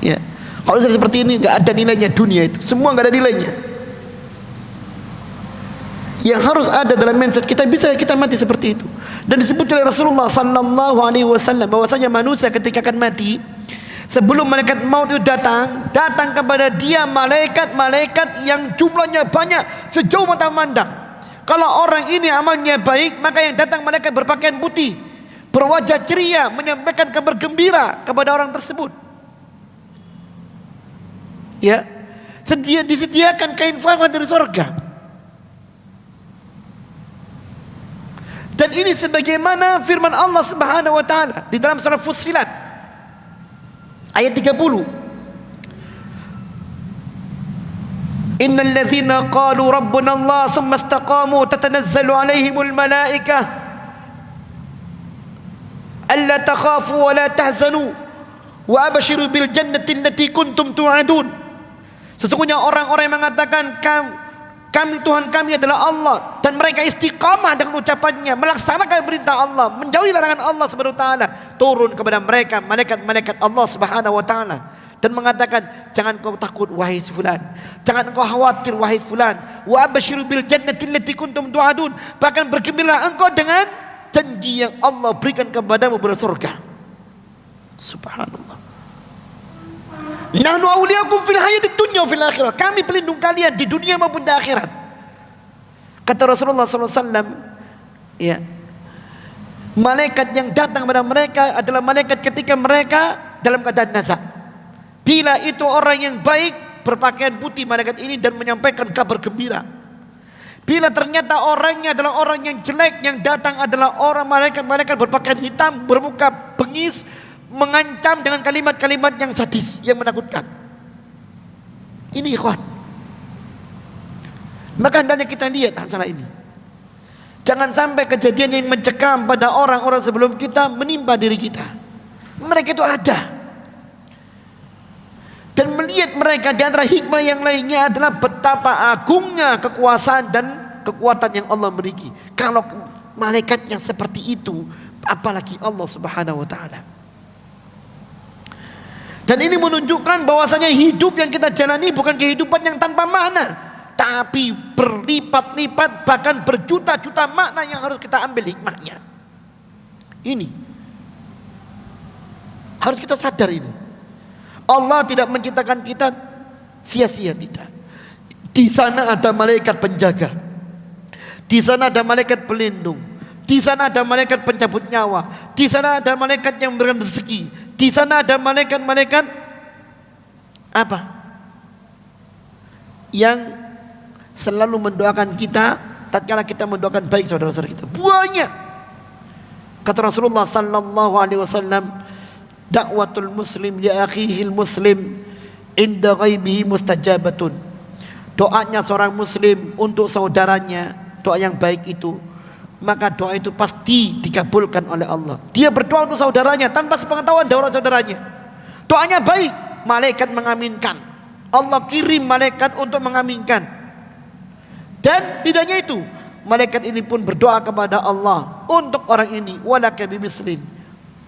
Ya. Kalau sudah seperti ini, gak ada nilainya dunia itu. Semua gak ada nilainya. Yang harus ada dalam mindset kita, bisa kita mati seperti itu. Dan disebut oleh Rasulullah sallallahu alaihi wasallam bahwasanya manusia ketika akan mati, sebelum malaikat maut itu datang kepada dia malaikat-malaikat yang jumlahnya banyak sejauh mata memandang. Kalau orang ini amalnya baik, maka yang datang malaikat berpakaian putih, berwajah ceria, menyampaikan kabar gembira kepada orang tersebut. Ya, disediakan kain farhan dari surga. Dan ini sebagaimana firman Allah Subhanahu wa taala di dalam surah Fussilat ayat 30. Innal ladzina qalu rabbuna Allah tsumma istaqamu tatanazzalu alaihimul malaikah alla takhafu wa la tahzanu wa abshiru bil jannati allati kuntum tu'adun. Sesungguhnya orang-orang yang mengatakan kami Tuhan kami adalah Allah, dan mereka istiqamah dengan ucapannya, melaksanakan perintah Allah, menjauhi larangan Allah Subhanahu wa taala, turun kepada mereka malaikat-malaikat Allah Subhanahu wa taala dan mengatakan, "Jangan kau takut wahai fulan, jangan kau khawatir wahai fulan, wa absyiru bil jannati allati kuntum tu'adun." Bahkan bergembiralah engkau dengan janji yang Allah berikan kepadamu berupa surga. Subhanallah. Nahnu awliyakum fil hayatid dunya wa fil akhirah. Kami pelindung kalian di dunia maupun di akhirat. Kata Rasulullah SAW, ya, malaikat yang datang kepada mereka adalah malaikat ketika mereka dalam keadaan nazak. Bila itu orang yang baik, berpakaian putih malaikat ini dan menyampaikan kabar gembira. Bila ternyata orangnya adalah orang yang jelek, yang datang adalah orang malaikat berpakaian hitam, bermuka bengis, mengancam dengan kalimat-kalimat yang sadis, yang menakutkan. Ini ikhwan. Maka hendaknya kita lihat masalah ini. Jangan sampai kejadian yang mencekam pada orang-orang sebelum kita menimpa diri kita. Mereka itu ada. Dan melihat mereka di antara hikmah yang lainnya adalah betapa agungnya kekuasaan dan kekuatan yang Allah miliki. Kalau malaikatnya seperti itu, apalagi Allah Subhanahu wa taala. Dan ini menunjukkan bahwasanya hidup yang kita jalani bukan kehidupan yang tanpa makna, tapi berlipat-lipat, bahkan berjuta-juta makna yang harus kita ambil hikmahnya. Ini harus kita sadar ini. Allah tidak menciptakan kita sia-sia tidak. Di sana ada malaikat penjaga. Di sana ada malaikat pelindung. Di sana ada malaikat pencabut nyawa. Di sana ada malaikat yang memberikan rezeki. Di sana ada malaikat-malaikat apa? yang selalu mendoakan kita tatkala kita mendoakan baik saudara-saudara kita. Banyak. Kata Rasulullah sallallahu alaihi wasallam, da'watul muslim li akhihi muslim inda ghaibihi mustajabatun. Doanya seorang muslim untuk saudaranya, doa yang baik itu, maka doa itu pasti dikabulkan oleh Allah. Dia berdoa untuk saudaranya tanpa sepengetahuan saudaranya. Doanya baik, malaikat mengaminkan. Allah kirim malaikat untuk mengaminkan. Dan tidak hanya itu, malaikat ini pun berdoa kepada Allah untuk orang ini, walaka bimislin.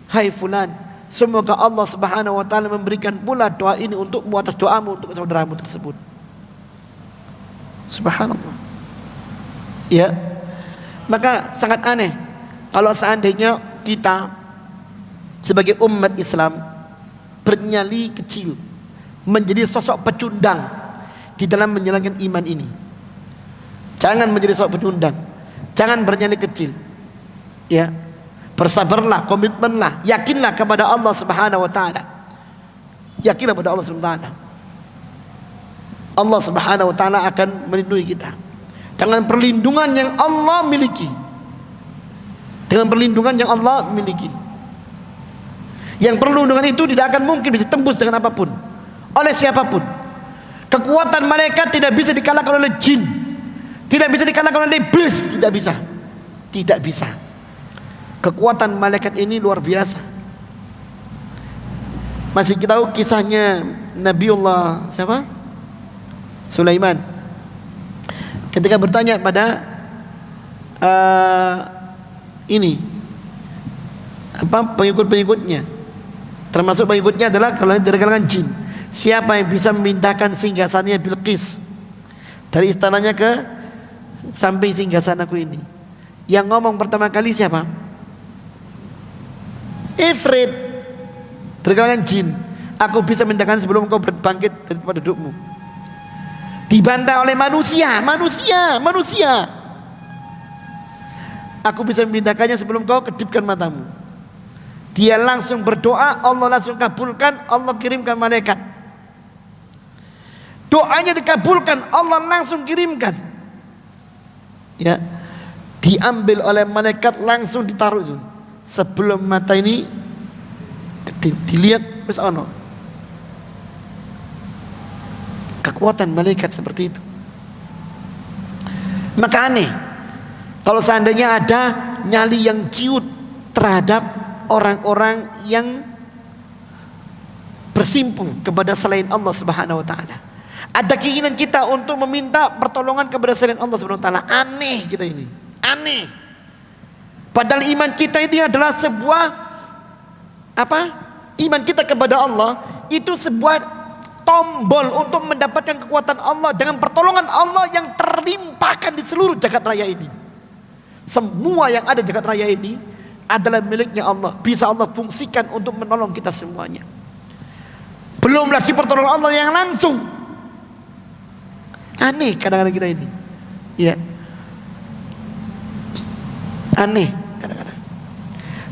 Hai fulan, semoga Allah Subhanahu wa taala memberikan pula doa ini untukmu atas doamu untuk saudaramu tersebut. Subhanallah. Ya. Maka sangat aneh kalau seandainya kita sebagai umat Islam bernyali kecil menjadi sosok pecundang di dalam menjalankan iman ini. Jangan menjadi sosok pecundang, jangan bernyali kecil. Ya, bersabarlah, komitmenlah, yakinlah kepada Allah Subhanahu wa taala. Yakinlah kepada Allah Subhanahu wa taala. Allah Subhanahu wa taala akan melindungi kita dengan perlindungan yang Allah miliki. Dengan perlindungan yang Allah miliki. Yang perlindungan itu tidak akan mungkin bisa tembus dengan apapun, oleh siapapun. Kekuatan malaikat tidak bisa dikalahkan oleh jin, tidak bisa dikalahkan oleh iblis, tidak bisa. Tidak bisa. Kekuatan malaikat ini luar biasa. Masih kita tahu kisahnya Nabiullah siapa? Sulaiman. Ketika bertanya pada pengikut-pengikutnya, termasuk pengikutnya adalah kalau dari kalangan jin, siapa yang bisa memindahkan singgasananya Bilqis dari istananya ke samping singgasanaku ini? Yang ngomong pertama kali siapa? Ifrit dari kalangan jin. Aku bisa memindahkan sebelum kau bangkit daripada dudukmu. Dibantah oleh manusia. Aku bisa memindahkannya sebelum kau kedipkan matamu. Dia langsung berdoa, Allah langsung kabulkan, Allah kirimkan malaikat. Doanya dikabulkan, Allah langsung kirimkan. Ya, diambil oleh malaikat, langsung ditaruh itu. Sebelum mata ini dilihat, wis ono. Kekuatan malaikat seperti itu. Maka aneh kalau seandainya ada nyali yang ciut terhadap orang-orang yang bersimpuh kepada selain Allah Subhanahu wa taala. Ada keinginan kita untuk meminta pertolongan kepada selain Allah Subhanahu wa taala. Aneh kita ini. Aneh. Padahal iman kita ini adalah sebuah apa? Iman kita kepada Allah itu sebuah tombol untuk mendapatkan kekuatan Allah dengan pertolongan Allah yang terlimpahkan di seluruh jagat raya ini. Semua yang ada di jagat raya ini adalah miliknya Allah. Bisa Allah fungsikan untuk menolong kita semuanya. Belum lagi pertolongan Allah yang langsung. Aneh kadang-kadang kita ini. Ya. Aneh kadang-kadang.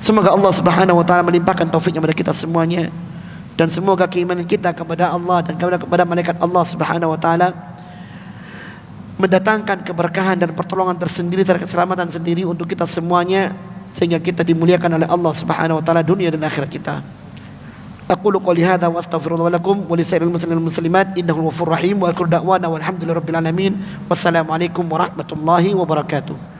Semoga Allah Subhanahu wa taala melimpahkan taufiknya kepada kita semuanya. Dan semoga keimanan kita kepada Allah dan kepada malaikat Allah Subhanahu wa taala mendatangkan keberkahan dan pertolongan tersendiri serta keselamatan sendiri untuk kita semuanya, sehingga kita dimuliakan oleh Allah Subhanahu wa taala dunia dan akhirat kita. Aqulu qouli hadza wa astaghfirullah lakum wa lisairil muslimin wal muslimat innahu ghafurur rahim wa akhiru da'wana walhamdulillahi rabbil alamin. Wassalamualaikum warahmatullahi wabarakatuh.